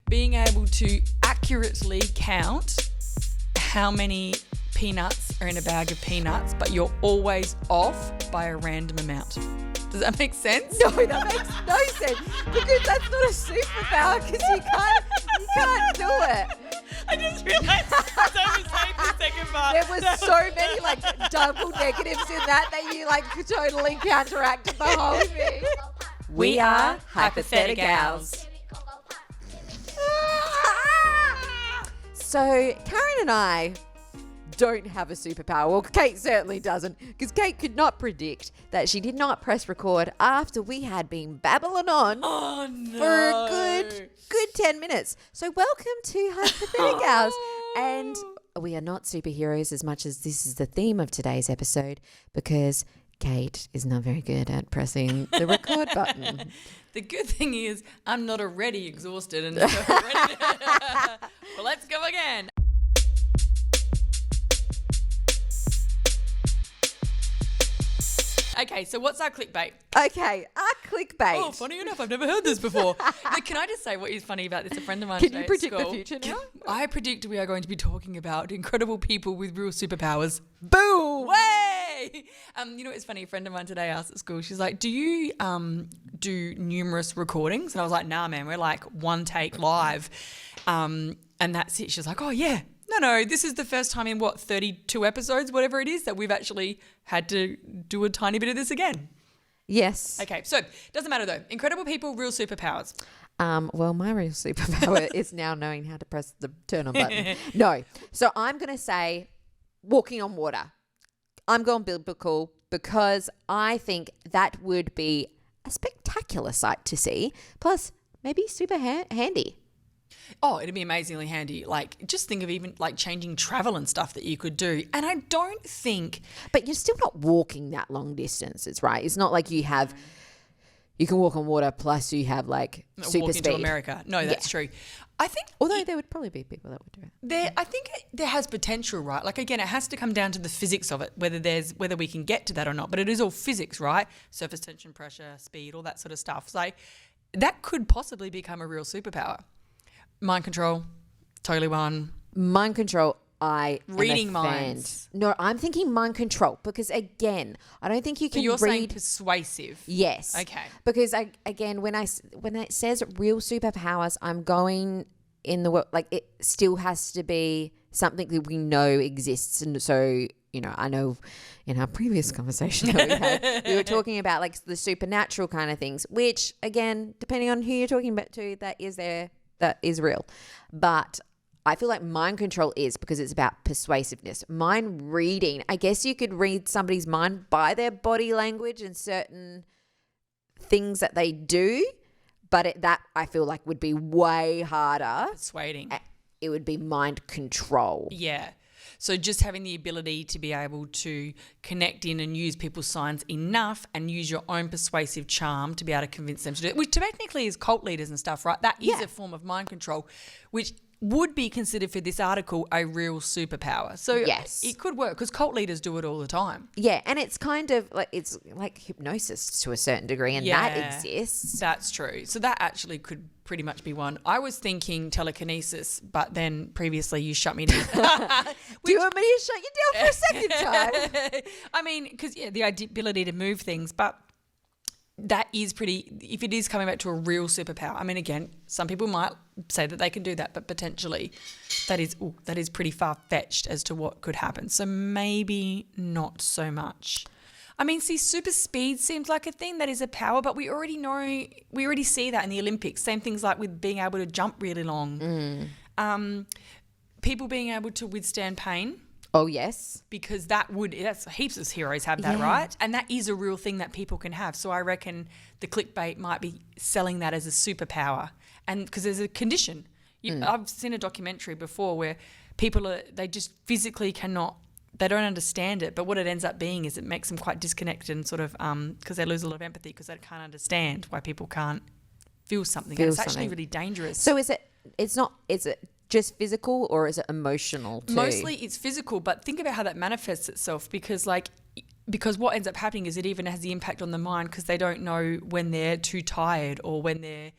being able to accurately count how many peanuts are in a bag of peanuts, but you're always off by a random amount. Does that make sense? No, that makes no sense because that's not a superpower because you can't do it. I just realised I was saying the second part. There was so many like double negatives in that you like totally counteracted the whole thing. We are Hypothetical Gals. So Karen and I don't have a superpower. Well, Kate certainly doesn't, because Kate could not predict that she did not press record after we had been babbling on for a good 10 minutes. So welcome to Hypothetical Gals. And we are not superheroes as much as this is the theme of today's episode, because Kate is not very good at pressing the record button. The good thing is I'm not already exhausted and ready to... Well, let's go again. Okay, so what's our clickbait? Okay, our clickbait. Oh, funny enough, I've never heard this before. Now, can I just say what is funny about this? A friend of mine Can today you predict at the school, future now? I predict we are going to be talking about incredible people with real superpowers. Boom! Way! You know, it's funny. A friend of mine today asked at school, she's like, do you do numerous recordings? And I was like, nah, man, we're like one take live. And that's it. She's like, oh, yeah. No, this is the first time in 32 episodes, whatever it is, that we've actually had to do a tiny bit of this again. Yes. Okay, so doesn't matter though. Incredible people, real superpowers. Well, my real superpower is now knowing how to press the turn on button. No. So I'm going to say walking on water. I'm going biblical because I think that would be a spectacular sight to see. Plus, maybe super handy. Oh, it'd be amazingly handy. Like, just think of even like changing travel and stuff that you could do. And I don't think... But you're still not walking that long distances, right? It's not like you can walk on water plus you have like super walk speed. into America. No, that's true. I think... Although there would probably be people that would do it. I think there has potential, right? Like, again, it has to come down to the physics of it, whether we can get to that or not. But it is all physics, right? Surface tension, pressure, speed, all that sort of stuff. So that could possibly become a real superpower. Mind control, totally one. Mind control, reading minds. No, I'm thinking mind control because again, I don't think you can. So you're read. saying persuasive. Yes. Okay. Because again, when it says real superpowers, I'm going in the like it still has to be something that we know exists, and so. You know, I know in our previous conversation that we had, we were talking about like the supernatural kind of things, which again, depending on who you're talking about to, that is real. But I feel like mind control is because it's about persuasiveness. Mind reading, I guess you could read somebody's mind by their body language and certain things that they do, but that I feel like would be way harder. Persuading. It would be mind control. Yeah. So just having the ability to be able to connect in and use people's signs enough and use your own persuasive charm to be able to convince them to do it, which technically is cult leaders and stuff, right? That is a form of mind control, which would be considered for this article a real superpower. So yes, it could work because cult leaders do it all the time. Yeah, and it's kind of like it's like hypnosis to a certain degree, and that exists. That's true. So that actually could pretty much be one. I was thinking telekinesis, but then previously you shut me down. Do you want me to shut you down for a second time? I mean, because the ability to move things, but that is pretty, if it is coming back to a real superpower, I mean, again, some people might say that they can do that, but potentially that is pretty far-fetched as to what could happen. So maybe not so much. I mean, see, super speed seems like a thing that is a power, but we already see that in the Olympics. Same things like with being able to jump really long. People being able to withstand pain. Oh, yes. Because that's heaps of heroes have that, right? And that is a real thing that people can have. So I reckon the clickbait might be selling that as a superpower. And because there's a condition. I've seen a documentary before where people they just physically cannot, they don't understand it. But what it ends up being is it makes them quite disconnected and sort of, because they lose a lot of empathy because they can't understand why people can't feel something. And it's actually really dangerous. So is it just physical or is it emotional too? Mostly it's physical, but think about how that manifests itself because what ends up happening is it even has the impact on the mind because they don't know when they're too tired or when they're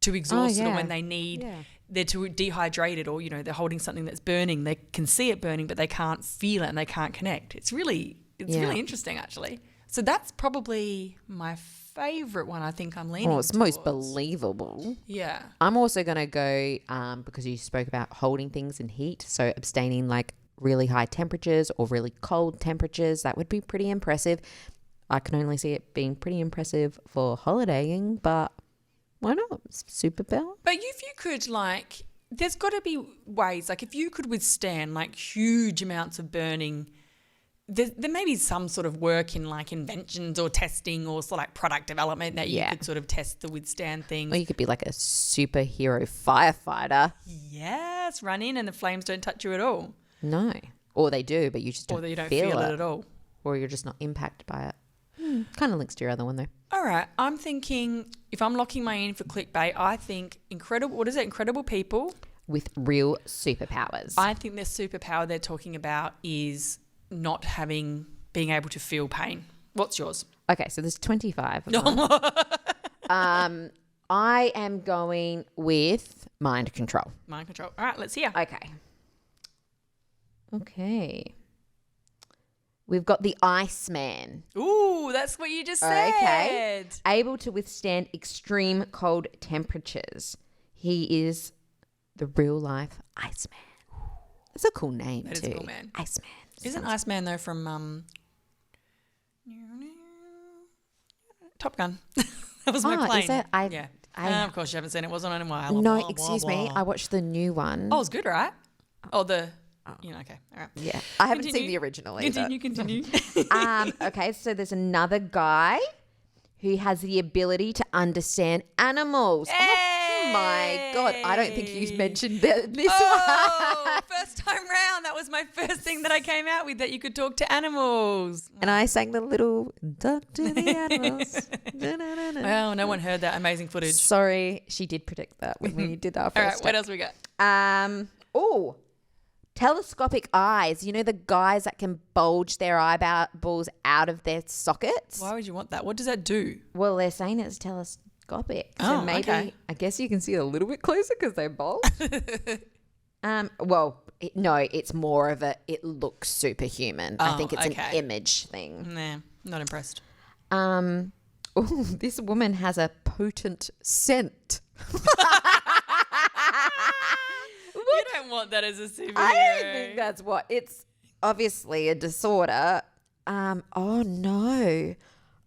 too exhausted or yeah. when they need, Yeah. they're too dehydrated or, they're holding something that's burning. They can see it burning, but they can't feel it and they can't connect. It's really interesting, actually. So that's probably my favourite one I think I'm leaning it's towards. most believable. Yeah. I'm also going to go, because you spoke about holding things in heat, so abstaining like really high temperatures or really cold temperatures. That would be pretty impressive. I can only see it being pretty impressive for holidaying, but why not? It's superpower. But if you could, there's got to be ways, if you could withstand, huge amounts of burning, there may be some sort of work in, inventions or testing or sort of, product development that you could sort of test to withstand things. Or you could be like a superhero firefighter. Yes, run in and the flames don't touch you at all. No. Or they do, but you just don't, Or you don't feel it at all. Or you're just not impacted by it. Kind of links to your other one, though. All right. I'm thinking, if I'm locking my in for clickbait, I think incredible people. With real superpowers. I think their superpower they're talking about is not being able to feel pain. What's yours? Okay, so there's 25 of them. I am going with mind control. Mind control. All right, let's hear. Okay. We've got the Iceman. Ooh, that's what you just said. Okay. Able to withstand extreme cold temperatures. He is the real life Iceman. That's a cool name That too. is a cool man. Iceman. Isn't Iceman though from Top Gun? That was my plane. Is it? Of course you haven't seen it. It wasn't on in a while. No, excuse me. I watched the new one. Oh, it was good, right? Okay. All right. Yeah. I haven't seen Continue. the original either. Continue. Okay, so there's another guy who has the ability to understand animals. Oh my God. I don't think you mentioned this one. First time round. That was my first thing that I came out with, that you could talk to animals. And I sang the little duck to the animals. Well, no one heard that amazing footage. Sorry, she did predict that when we did our first. All right, what else we got? Telescopic eyes. You know the guys that can bulge their eyeballs out of their sockets? Why would you want that? What does that do? Well, they're saying it's telescopic. Oh, So maybe, okay. I guess you can see it a little bit closer because they bulge. It's more of it looks superhuman. I think it's an image thing. Nah, not impressed. This woman has a potent scent. You don't want that as a superhero. I don't think that's what. It's obviously a disorder. Oh no.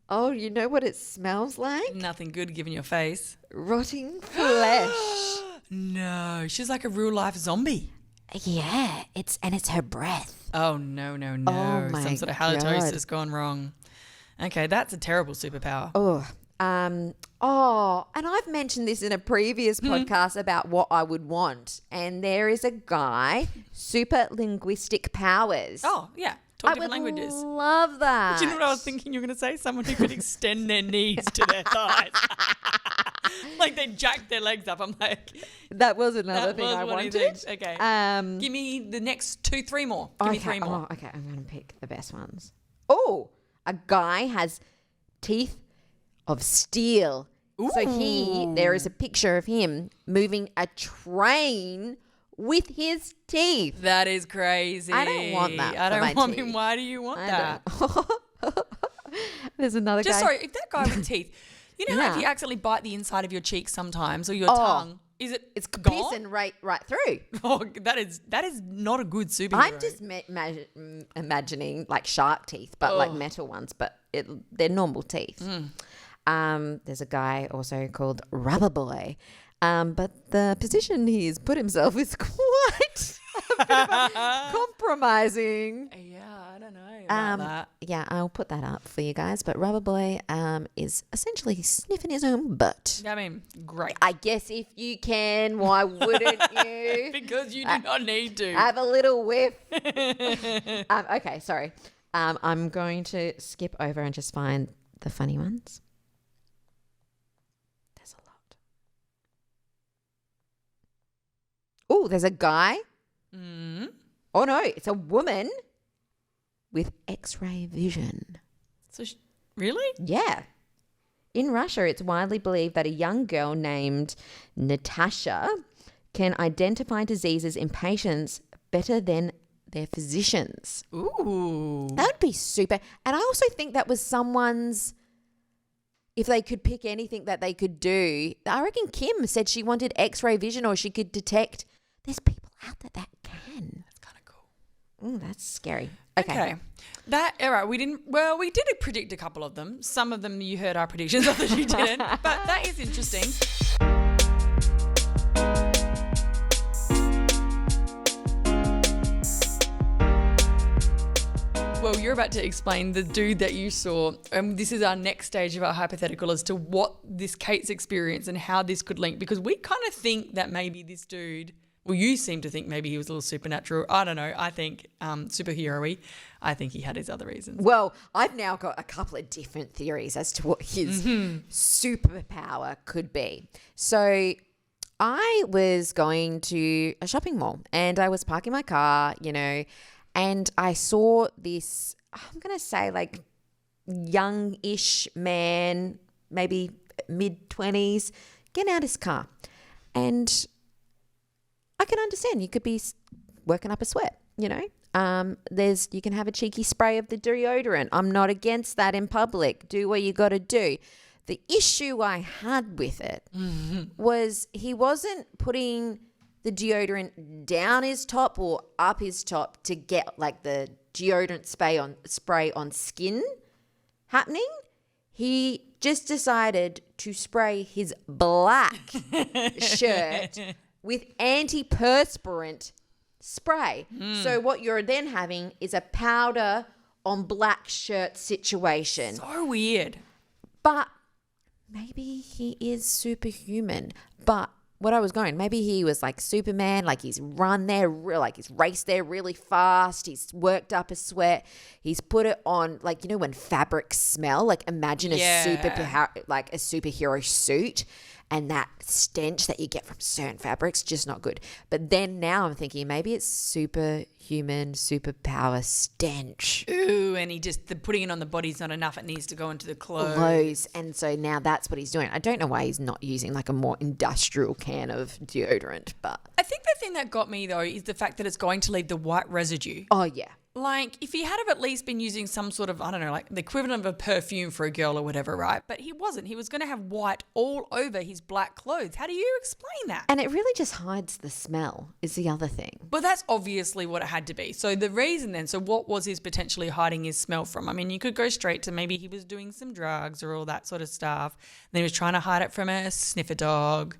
Oh, you know what it smells like? Nothing good given your face. Rotting flesh. No, she's like a real life zombie. Yeah, it's her breath. Oh no. Oh, my Some sort of halitosis gone wrong. Okay, that's a terrible superpower. And I've mentioned this in a previous podcast about what I would want. And there is a guy, super linguistic powers. Oh, yeah. Talk different I would languages. love that. Do you know what I was thinking you were going to say? Someone who could extend their knees to their thighs. Like they jack their legs up. I'm like, that was another that thing was I one of wanted. these. Okay. Give me the next three more. Give me three more. Oh, okay, I'm going to pick the best ones. Oh, a guy has teeth of steel. Ooh. So there is a picture of him moving a train with his teeth. That is crazy. I don't want that. Why do you want that? There's another guy. Sorry, if that guy with teeth, you know how if you accidentally bite the inside of your cheek sometimes or your tongue, it's gone? Pissing right through. Oh, that is not a good superhero. I'm just imagining like shark teeth, but like metal ones, but they're normal teeth. There's a guy also called Rubber Boy, but the position he's put himself is quite compromising. Yeah, I don't know about that. Yeah, I'll put that up for you guys. But Rubber Boy is essentially sniffing his own butt. I mean, great. I guess if you can, why wouldn't you? Because you do not need to. Have a little whiff. Okay, sorry. I'm going to skip over and just find the funny ones. There's a lot. Oh, there's a guy. Oh, no, it's a woman with X-ray vision. So really? Yeah. in Russia, it's widely believed that a young girl named Natasha can identify diseases in patients better than their physicians. Ooh. That would be super. And I also think that was someone's, if they could pick anything that they could do, I reckon Kim said she wanted X-ray vision or she could detect. There's people out there that can. That's kind of cool. Ooh, that's scary. Okay. All right, we did predict a couple of them. Some of them you heard our predictions, others you didn't. But that is interesting. Well, you're about to explain the dude that you saw. This is our next stage of our hypothetical as to what this Kate's experience and how this could link. Because we kind of think that maybe this dude, well, you seem to think maybe he was a little supernatural. I don't know. I think superhero-y. I think he had his other reasons. Well, I've now got a couple of different theories as to what his superpower could be. So I was going to a shopping mall and I was parking my car, and I saw this, I'm going to say like young-ish man, maybe mid-20s, getting out his car. And I can understand you could be working up a sweat, you can have a cheeky spray of the deodorant. I'm not against that in public. Do what you got to do. The issue I had with it was he wasn't putting the deodorant down his top or up his top to get like the deodorant spray on skin happening. He just decided to spray his black shirt with antiperspirant spray. So what you're then having is a powder on black shirt situation. So weird. But maybe he is superhuman. But what I was going, maybe he was like Superman, like he's run there, like he's raced there really fast. He's worked up a sweat. He's put it on, like, when fabrics smell, like imagine a superhero suit. And that stench that you get from certain fabrics, just not good. But then now I'm thinking maybe it's superhuman, superpower stench. Ooh, and the putting it on the body's not enough. It needs to go into the clothes. And so now that's what he's doing. I don't know why he's not using like a more industrial can of deodorant, but I think the thing that got me though is the fact that it's going to leave the white residue. Oh yeah. Like, if he had have at least been using some sort of, I don't know, like the equivalent of a perfume for a girl or whatever, right? But he wasn't. He was going to have white all over his black clothes. How do you explain that? And it really just hides the smell is the other thing. But that's obviously what it had to be. So the reason then, so what was his potentially hiding his smell from? I mean, you could go straight to maybe he was doing some drugs or all that sort of stuff. Then he was trying to hide it from a sniffer dog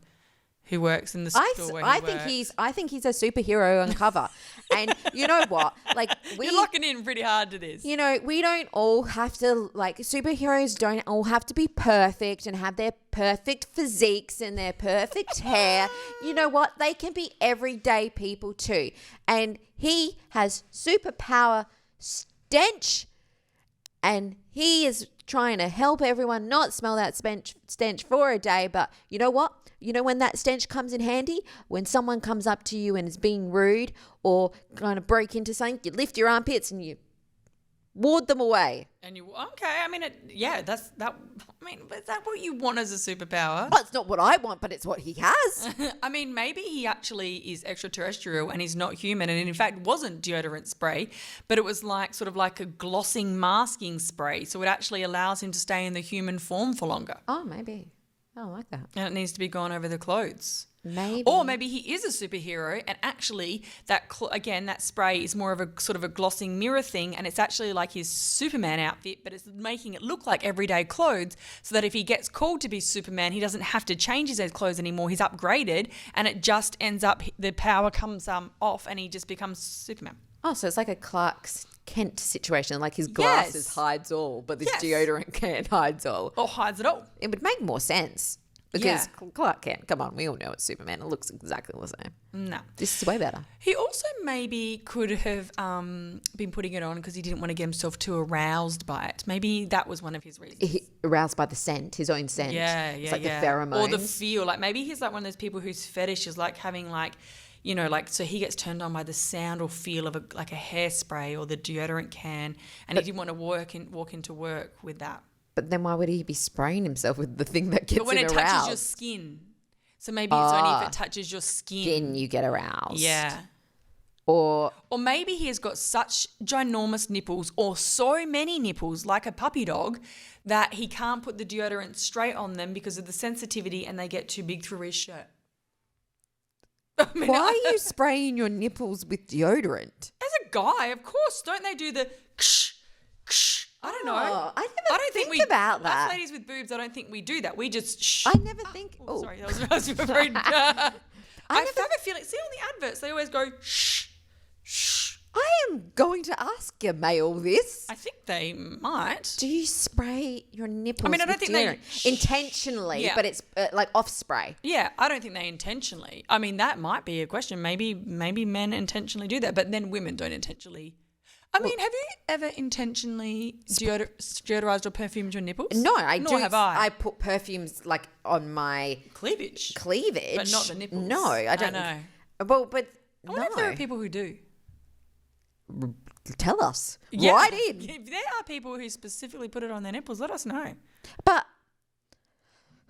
who works in the store where he works. I think he's a superhero on cover. And you know what? Like you're locking in pretty hard to this. We don't all have to, like, superheroes don't all have to be perfect and have their perfect physiques and their perfect hair. You know what? They can be everyday people too. And he has superpower stench, and he is trying to help everyone not smell that stench for a day. But you know what? You know when that stench comes in handy? When someone comes up to you and is being rude or kind of break into something, you lift your armpits and you ward them away. And I mean, that's that. I mean, is that what you want as a superpower? Well, it's not what I want, but it's what he has. I mean, maybe he actually is extraterrestrial and he's not human, and in fact wasn't deodorant spray, but it was like sort of like a glossing masking spray. So it actually allows him to stay in the human form for longer. Oh, maybe. I like that. And it needs to be gone over the clothes. Maybe. Or maybe he is a superhero and actually that spray is more of a sort of a glossing mirror thing, and it's actually like his Superman outfit, but it's making it look like everyday clothes so that if he gets called to be Superman, he doesn't have to change his clothes anymore. He's upgraded and it just ends up, the power comes off and he just becomes Superman. Oh, so it's like a Clark Kent situation, like his glasses hides all, but this deodorant can hides all. Or hides it all. It would make more sense because Clark Kent, come on, we all know it's Superman. It looks exactly the same. No. This is way better. He also maybe could have been putting it on because he didn't want to get himself too aroused by it. Maybe that was one of his reasons. Aroused by the scent, his own scent. It's like the pheromones. Or the feel. Like maybe he's like one of those people whose fetish is like having like, so he gets turned on by the sound or feel of a hairspray or the deodorant can, and he didn't want to walk into work with that. But then why would he be spraying himself with the thing that gets But when him it aroused? touches your skin. So maybe it's only if it touches your skin. Then you get aroused. Yeah. Or maybe he has got such ginormous nipples or so many nipples like a puppy dog that he can't put the deodorant straight on them because of the sensitivity and they get too big through his shirt. I mean, why are you spraying your nipples with deodorant? As a guy, of course, don't they do the ksh, ksh? I don't know. Oh, I never don't think about that. Us ladies with boobs, I don't think we do that. We just shh. I never think. Oh, sorry, that was very. I have a feeling. See all the adverts, they always go shh, shh. I am going to ask your male this. I think they might. Do you spray your nipples? I mean, I don't with think they deodorant? Intentionally, Yeah. but it's like off spray. Yeah, I don't think they intentionally. I mean, that might be a question. Maybe men intentionally do that, but then women don't intentionally. I mean, have you ever intentionally deodorized or perfumed your nipples? No, I Nor do. have I. I put perfumes like on my Cleavage. cleavage, But not the nipples. No, I don't. know. Well, but I wonder if there are people who do. Tell us. Yeah. Write in. If there are people who specifically put it on their nipples, let us know. But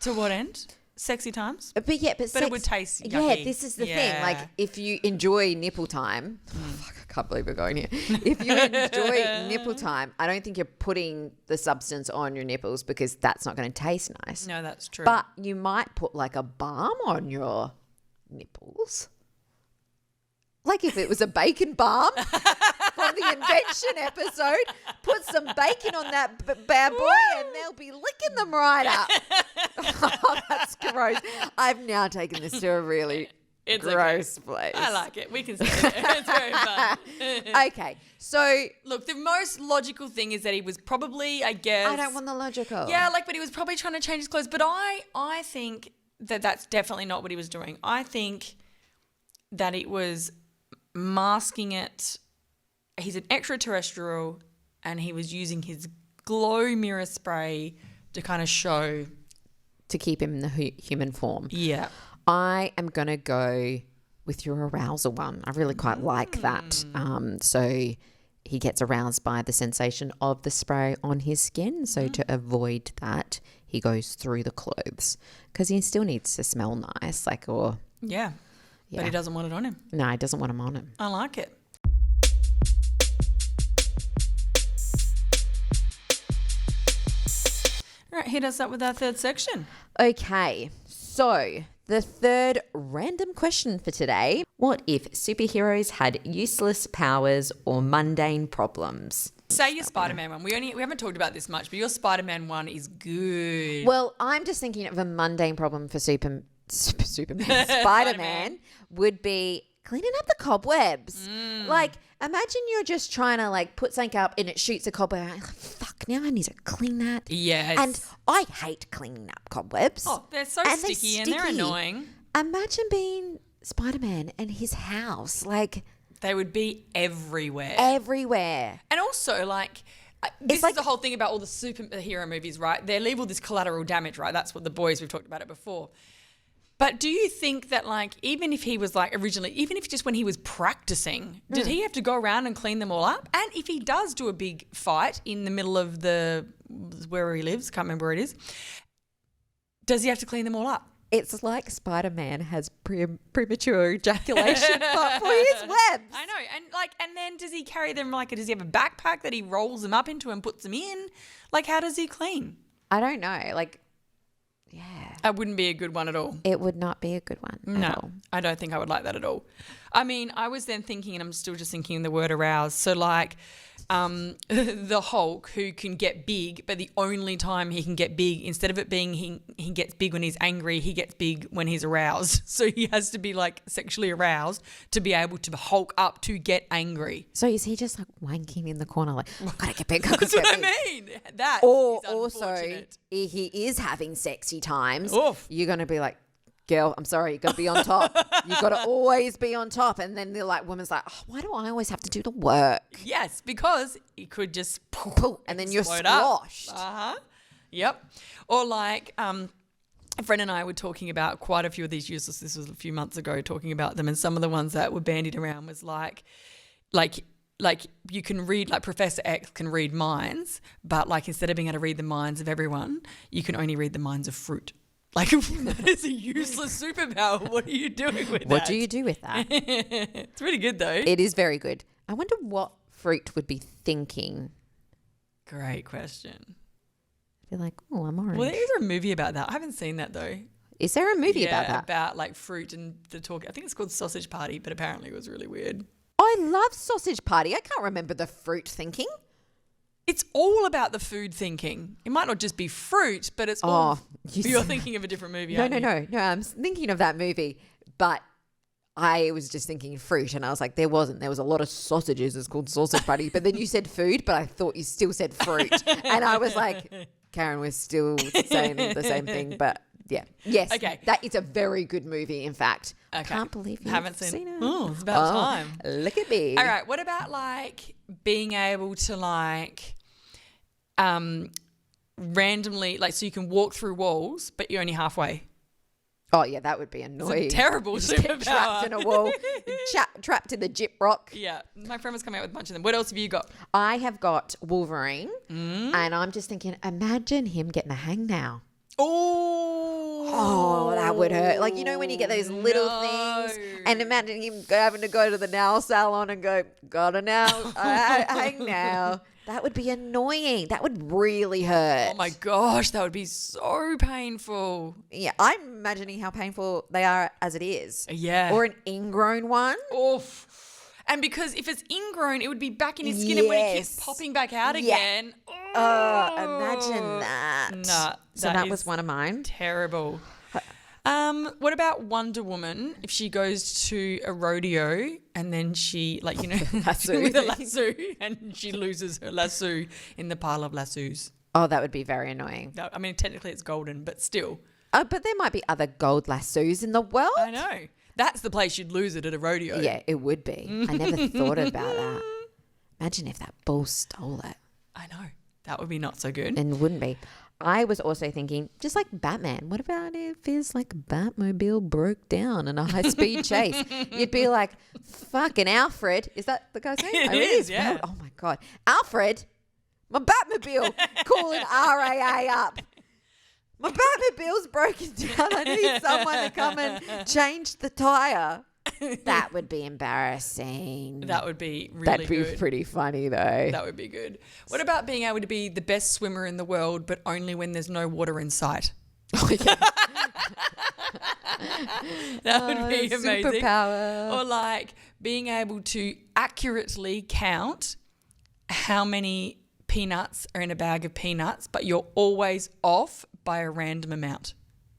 To what end? Sexy times? but it would taste Yeah, yucky. this is the Yeah. thing. Like if you enjoy nipple time, fuck, I can't believe we're going here. If you enjoy nipple time, I don't think you're putting the substance on your nipples because that's not going to taste nice. No, that's true. But you might put like a balm on your nipples. Like if it was a bacon balm from the invention episode, put some bacon on that bad boy and they'll be licking them right up. Oh, that's gross. I've now taken this to a really It's gross place. I like it. We can say it. It's very fun. Okay, so Look, the most logical thing is that he was probably, I guess. I don't want the logical. Yeah, but he was probably trying to change his clothes. But I think that that's definitely not what he was doing. I think that it was masking it. He's an extraterrestrial and he was using his glow mirror spray to kind of show. To keep him in the human form. Yeah. I am going to go with your arousal one. I really quite like that. So he gets aroused by the sensation of the spray on his skin. So to avoid that, he goes through the clothes because he still needs to smell nice. Yeah. But he doesn't want it on him. No, he doesn't want him on him. I like it. All right, hit us up with our third section. Okay, so the third random question for today. What if superheroes had useless powers or mundane problems? Say your Spider-Man one. We haven't talked about this much, but your Spider-Man one is good. Well, I'm just thinking of a mundane problem for Superman. Spider-Man would be cleaning up the cobwebs. Like, imagine you're just trying to like put something up and it shoots a cobweb. Like, fuck, now I need to clean that. Yes. And I hate cleaning up cobwebs. Oh, they're so And sticky and they're annoying. Imagine being Spider-Man and his house, like They would be everywhere. everywhere. And also, this like- is the whole thing about all the superhero movies, right? They leave all this collateral damage, right? That's what the boys, we've talked about it before. But do you think that, even if he was, originally, even if just when he was practicing, did he have to go around and clean them all up? And if he does do a big fight in the middle of where he lives, can't remember where it is, does he have to clean them all up? It's like Spider-Man has premature ejaculation but for his webs. I know. And then does he carry them, does he have a backpack that he rolls them up into and puts them in? How does he clean? I don't know. Yeah. That wouldn't be a good one at all. It would not be a good one. No, At all. I don't think I would like that at all. I mean, I was then thinking, and I'm still just thinking the word aroused. So the Hulk who can get big, but the only time he can get big, instead of it being he gets big when he's angry, he gets big when he's aroused. So he has to be sexually aroused to be able to Hulk up to get angry. So is he just wanking in the corner gotta get big, gotta That's get what big. I mean. That Or is also, unfortunate. if he is having sexy times, Oof. you're going to be like, girl, I'm sorry, you got to be on top. You got to always be on top. And then woman's like, oh, why do I always have to do the work? Yes, because he could just Poof, and then you're explode up. squashed. Yep. Or a friend and I were talking about quite a few of these useless. This was a few months ago, talking about them, and some of the ones that were bandied around was like like you can read, like Professor X can read minds, but like instead of being able to read the minds of everyone, you can only read the minds of fruit. Like that is a useless superpower. What are you doing with that? What do you do with that? It's pretty good though. It is very good. I wonder what fruit would be thinking. Great question. Be like, oh, I'm orange. Well, there is a movie about that. I haven't seen that though. Is there a movie about that? About like fruit and the talk. I think it's called Sausage Party, but apparently it was really weird. I love Sausage Party. I can't remember the fruit thinking. It's all about the food thinking. It might not just be fruit, but it's all. You're thinking of a different movie. No. I'm thinking of that movie, but I was just thinking fruit, and I was like, there wasn't. There was a lot of sausages. It's called Sausage Party, but then you said food, but I thought you still said fruit, and I was like, Karen was still saying the same thing, but yeah, yes, okay, that is a very good movie. In fact, okay. I can't believe you haven't seen it. Oh, it's about time. Look at me. All right, what about like being able to like randomly, like so you can walk through walls, but you're only halfway. Oh yeah, that would be annoying. It's a terrible superpower. Trapped in a wall, trapped in the gyp rock. Yeah, my friend was coming out with a bunch of them. What else have you got? I have got Wolverine, and I'm just thinking, imagine him getting a hangnail. Oh, that would hurt. Like, you know, when you get those little things, and imagine him having to go to the nail salon and go, got a nail, hangnail. That would be annoying. That would really hurt. Oh my gosh, that would be so painful. Yeah, I'm imagining how painful they are as it is. Yeah. Or an ingrown one. Oof. And because if it's ingrown, it would be back in his skin and when it keeps popping back out again. Oh, imagine that. Nah, so that was one of mine. Terrible. What about Wonder Woman if she goes to a rodeo and then she, like, you know, with a lasso and she loses her lasso in the pile of lassos? Oh, that would be very annoying. I mean, technically it's golden, but still. But there might be other gold lassos in the world. I know. That's the place you'd lose it at a rodeo. Yeah, it would be. I never thought about that. Imagine if that bull stole it. I know. That would be not so good. And wouldn't be. I was also thinking, just like Batman, what about if his like Batmobile broke down in a high-speed chase? You'd be like, fucking Alfred. Is that the guy's name? It is, yeah. Oh, my God. Alfred, my Batmobile, calling RAA up. My Batmobile's broken down. I need someone to come and change the tyre. That would be embarrassing. That would be really That'd be good. pretty funny though. That would be good. What about being able to be the best swimmer in the world, but only when there's no water in sight? Oh, yeah. That would be amazing. Superpower. Or like being able to accurately count how many peanuts are in a bag of peanuts, but you're always off by a random amount.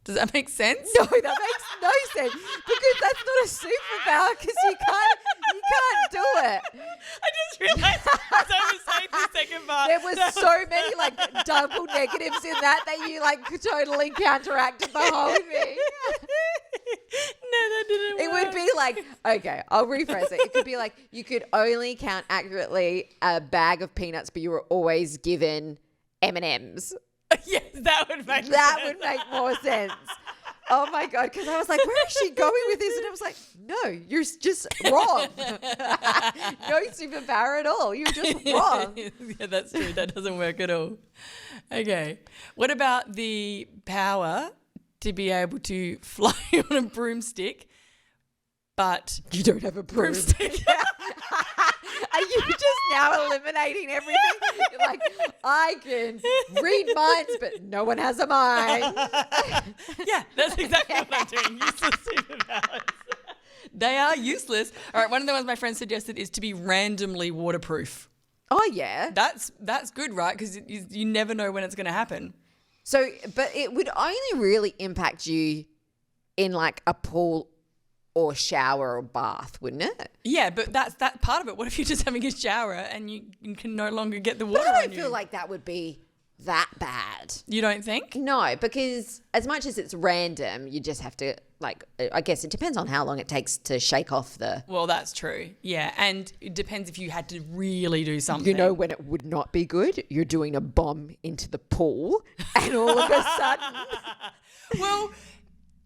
Does that make sense? No, that makes no sense because that's not a superpower because you can't do it. I just realised as I was saying the second part. There was so many like double negatives in that you like totally counteracted the whole thing. No, that didn't It work. would be like, okay, I'll rephrase it. It could be like you could only count accurately a bag of peanuts, but you were always given M&Ms. Yes, that would make That sense. would make more sense. Oh my God, because I was like, where is she going with this? And I was like, no, you're just wrong. No superpower at all. You're just wrong. Yeah, that's true. That doesn't work at all. Okay. What about the power to be able to fly on a broomstick, but You don't have a broomstick? Are you just now eliminating everything? You're like, I can read minds, but no one has a mind. Yeah, that's exactly what I'm doing. Useless superpowers. They are useless. All right, one of the ones my friend suggested is to be randomly waterproof. Oh, yeah. That's good, right? Because you never know when it's going to happen. So, but it would only really impact you in like a pool or shower or bath, wouldn't it? Yeah, but that's that part of it. What if you're just having a shower and you can no longer get the water But I on don't you? feel like that would be that bad. You don't think? No, because as much as it's random, you just have to like, I guess it depends on how long it takes to shake off the... Well, that's true. Yeah, and it depends if you had to really do something. You know when it would not be good? You're doing a bomb into the pool and all of a sudden... Well,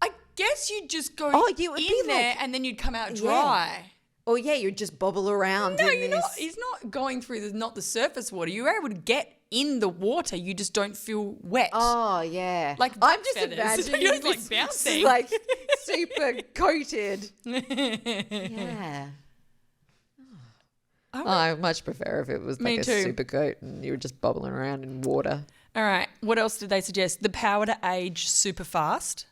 I guess you'd just go you would in be there like- and then you'd come out dry. Or yeah, you just bobble around. No, in you're this. not. He's not going through not the surface water. You're able to get in the water. You just don't feel wet. Oh yeah, Like I'm duck just feathers. imagining You're just, this, like, bouncing. like super coated. Yeah. I much prefer if it was Me like a too. super coat and you were just bobbling around in water. All right. What else did they suggest? The power to age super fast.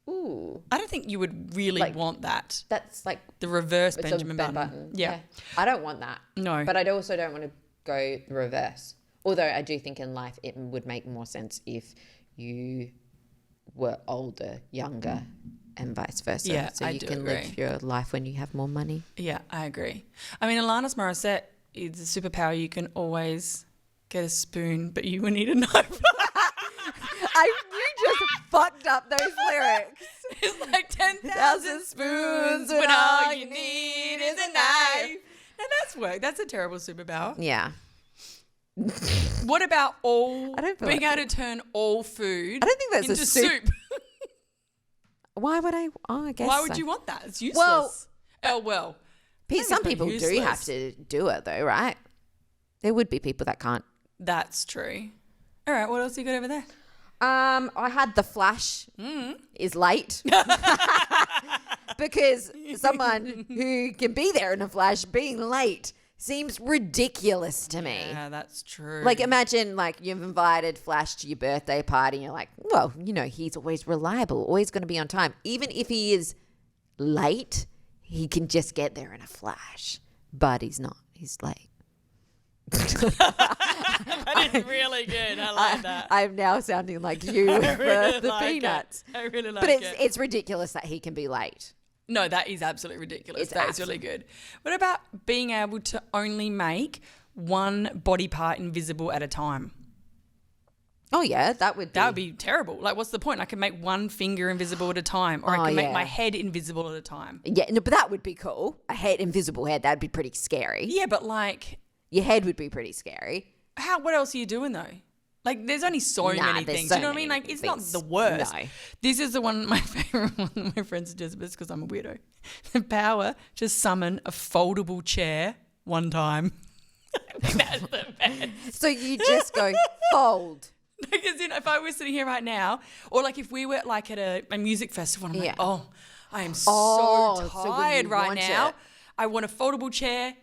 Ooh, I don't think you would really Like- want that. that's like The reverse it's Benjamin a button. Yeah. Yeah. I don't want that. No. But I also don't want to go the reverse. Although I do think in life it would make more sense if you were older, younger, and vice versa. Yeah, so I you do can agree. live your life when you have more money. Yeah, I agree. I mean, Alanis Morissette is a superpower. You can always get a spoon, but you will need a knife. You just fucked up those lyrics. It's like 10,000 spoons when all you need is a knife. And that's work. That's a terrible superpower. Yeah. What about I don't feel being like able to turn all food I don't think that's into a soup? Why would I? Oh, I guess. Why would so. you want that? It's useless. Well, think some it's people do useless. have to do it though, right? There would be people that can't. That's true. All right, what else you got over there? I had the Flash is late because someone who can be there in a flash being late seems ridiculous to me. Yeah, that's true. Like imagine like you've invited Flash to your birthday party and you're like, well, he's always reliable, always going to be on time. Even if he is late, he can just get there in a flash. But he's not. He's late. that is really good. I like that. I'm now sounding like you with the like peanuts. it. I really like But it. it's ridiculous that he can be late. No, that is absolutely ridiculous. It's That is really good. What about being able to only make one body part invisible at a time? Oh yeah, that would Be terrible. Like, what's the point? I can make one finger invisible at a time, or I Oh, can make yeah. my head invisible at a time. Yeah, no, but that would be cool. A invisible head, that'd be pretty scary. Yeah, but like, Your head would be pretty scary. what else are you doing though? Like, there's only so many there's things. so You know what I many mean? Like, it's things. not the worst. No. This is the one, my favorite one that my friend suggested, but it's because I'm a weirdo. The power to summon a foldable chair one time. I think that's the best. So you just go fold. Like, as in, if I was sitting here right now, or like if we were like at a music festival, and I'm like, oh, I am Oh, so so when tired you right want now. it. I want a foldable chair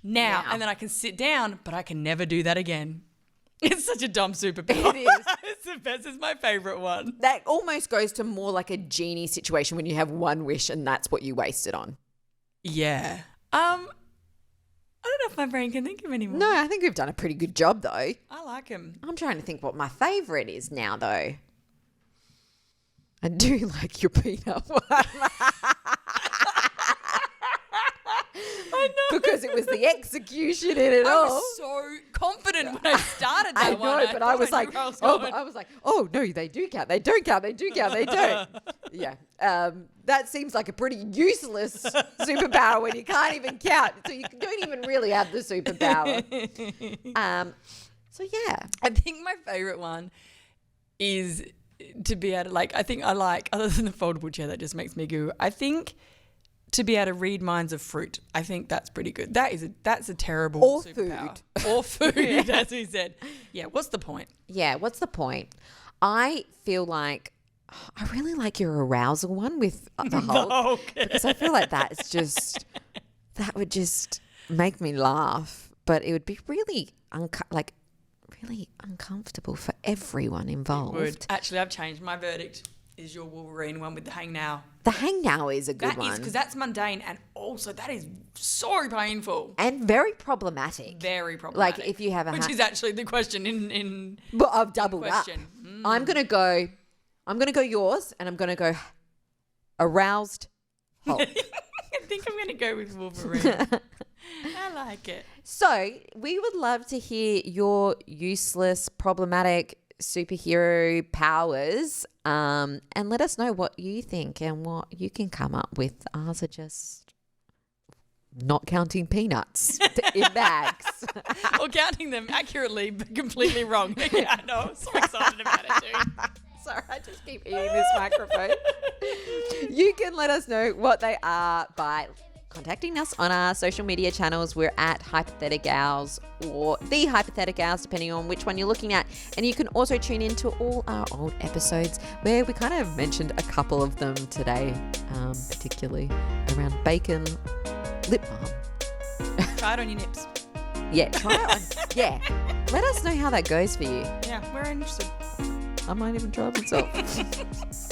now, Now. and then I can sit down, but I can never do that again. It's such a dumb superpower. It is. It's the best. It's my favorite one. That almost goes to more like a genie situation when you have one wish and that's what you wasted on. Yeah. I don't know if my brain can think of any more. No, I think we've done a pretty good job though. I like him. I'm trying to think what my favourite is now though. I do like your peanut one. I know. Because it was the execution in it I all. was so confident when I started that I know, one. but I was thought like, knew where I was oh, going. I was like, oh no, they do count. They don't count. They do count. They don't. Yeah, that seems like a pretty useless superpower when you can't even count. So you don't even really have the superpower. So yeah, I think my favorite one is to be able to, like, I think I like, other than the foldable chair that just makes me goo, I think to be able to read minds of fruit. I think that's pretty good. That's a terrible Or superpower. Or food, as we said. Yeah, what's the point? yeah. What's the point? I feel like I really like your arousal one with the Hulk because I feel like that would just make me laugh, but it would be really really uncomfortable for everyone involved. Would. Actually, I've changed. My verdict is your Wolverine one with the hang now. The hang now is a good That one. is, because that's mundane, and also that is so painful. And very problematic. Very problematic. Like if you have a which is actually the question in but I've doubled up. question. I'm gonna go yours, and I'm gonna go aroused Hulk. I think I'm going to go with Wolverine. I like it. So we would love to hear your useless, problematic superhero powers, and let us know what you think and what you can come up with. Ours are just not counting peanuts in bags. Or counting them accurately but completely wrong. Yeah, I know. I'm so excited about it, dude. Sorry, I just keep eating this microphone. You can let us know what they are by contacting us on our social media channels. We're at Hypotheticals or The Hypotheticals, depending on which one you're looking at. And you can also tune into all our old episodes where we kind of mentioned a couple of them today, particularly around bacon, lip balm. Try it on your nips. Yeah, try it on. Yeah. Let us know how that goes for you. Yeah, we're interested. I might even try it myself.